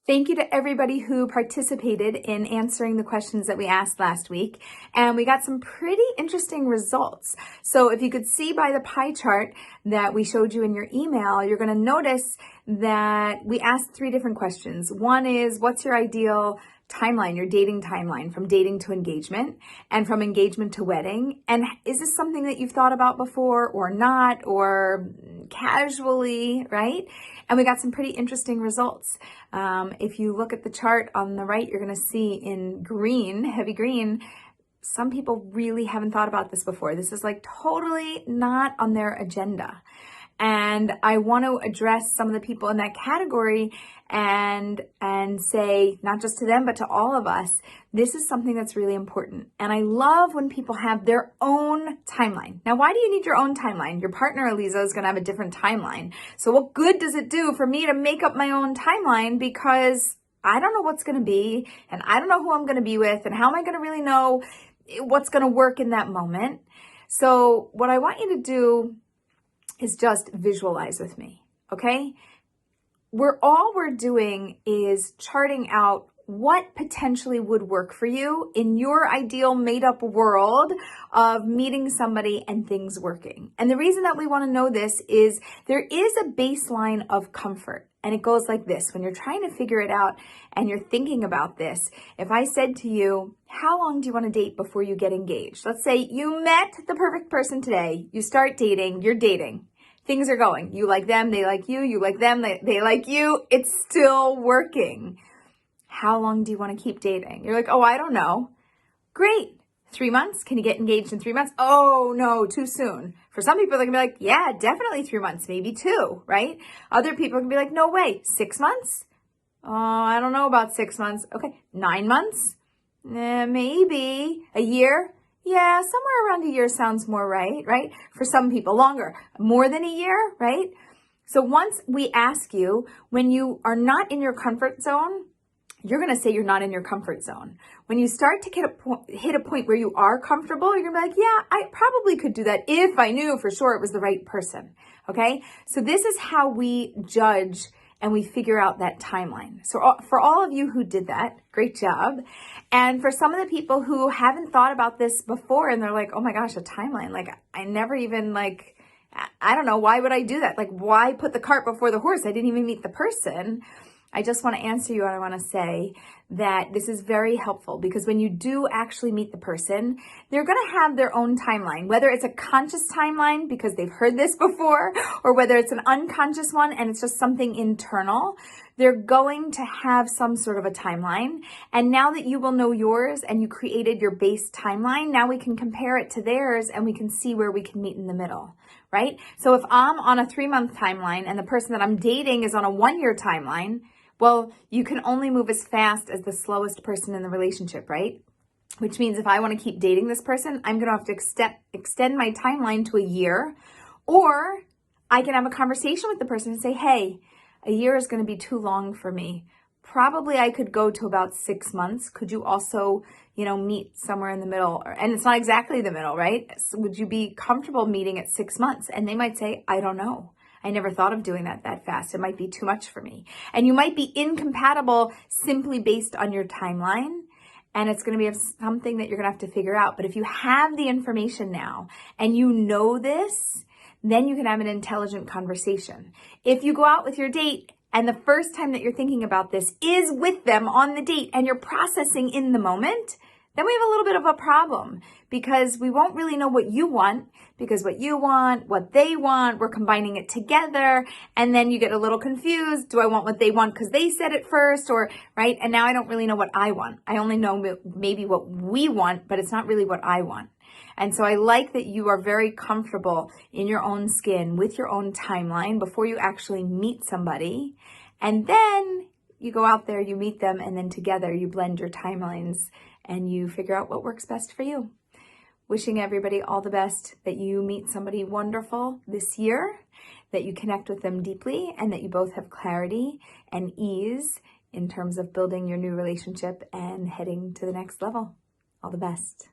Thank you to everybody who participated in answering the questions that we asked last week. And we got some pretty interesting results. So if you could see by the pie chart that we showed you in your email, you're going to notice that we asked 3 different questions. One is, what's your ideal timeline, your dating timeline, from dating to engagement and from engagement to wedding? And is this something that you've thought about before or not, or casually, right? And we got some pretty interesting results. If you look at the chart on the right, you're going to see in green, heavy green, some people really haven't thought about this before. This is like totally not on their agenda. And I want to address some of the people in that category and say, not just to them, but to all of us, this is something that's really important. And I love when people have their own timeline. Now, why do you need your own timeline? Your partner, Eliza, is going to have a different timeline. So what good does it do for me to make up my own timeline? Because I don't know what's going to be, and I don't know who I'm going to be with, and how am I going to really know what's going to work in that moment? So what I want you to do is just visualize with me, okay? All we're doing is charting out what potentially would work for you in your ideal made-up world of meeting somebody and things working. And the reason that we want to know this is there is a baseline of comfort. And it goes like this. When you're trying to figure it out and you're thinking about this, if I said to you, how long do you want to date before you get engaged? Let's say you met the perfect person today. You start dating, you're dating. Things are going. You like them, they like you like them, they like you. It's still working. How long do you want to keep dating? You're like, oh, I don't know. Great. 3 months? Can you get engaged in 3 months? Oh, no, too soon. For some people, they're going to be like, yeah, definitely 3 months, maybe 2, right? Other people are going to be like, no way, 6 months? Oh, I don't know about 6 months. Okay, 9 months? Maybe. A year? Yeah, somewhere around a year sounds more right? For some people, longer. More than a year, right? So once we ask you, when you are not in your comfort zone, you're going to say you're not in your comfort zone. When you start to hit a point where you are comfortable, you're going to be like, yeah, I probably could do that if I knew for sure it was the right person. Okay? So this is how we judge and we figure out that timeline. So for all of you who did that, great job. And for some of the people who haven't thought about this before and they're like, oh my gosh, a timeline. Like I never even I don't know, why would I do that? Like, why put the cart before the horse? I didn't even meet the person. I just want to answer you and I want to say that this is very helpful because when you do actually meet the person, they're going to have their own timeline, whether it's a conscious timeline because they've heard this before or whether it's an unconscious one and it's just something internal. They're going to have some sort of a timeline. And now that you will know yours and you created your base timeline, now we can compare it to theirs and we can see where we can meet in the middle, right? So if I'm on a 3-month timeline and the person that I'm dating is on a 1-year timeline, well, you can only move as fast as the slowest person in the relationship, right? Which means if I want to keep dating this person, I'm going to have to extend my timeline to a year, or I can have a conversation with the person and say, hey, a year is going to be too long for me. Probably I could go to about 6 months. Could you also, meet somewhere in the middle? And it's not exactly the middle, right? So would you be comfortable meeting at 6 months? And they might say, I don't know. I never thought of doing that fast. It might be too much for me. And you might be incompatible simply based on your timeline. And it's going to be something that you're going to have to figure out. But if you have the information now and you know this, then you can have an intelligent conversation. If you go out with your date and the first time that you're thinking about this is with them on the date and you're processing in the moment, then we have a little bit of a problem because we won't really know what you want because what you want, what they want, we're combining it together. And then you get a little confused. Do I want what they want because they said it first or right? And now I don't really know what I want. I only know maybe what we want, but it's not really what I want. And so I like that you are very comfortable in your own skin with your own timeline before you actually meet somebody. And then you go out there, you meet them, and then together you blend your timelines and you figure out what works best for you. Wishing everybody all the best, that you meet somebody wonderful this year, that you connect with them deeply, and that you both have clarity and ease in terms of building your new relationship and heading to the next level. All the best.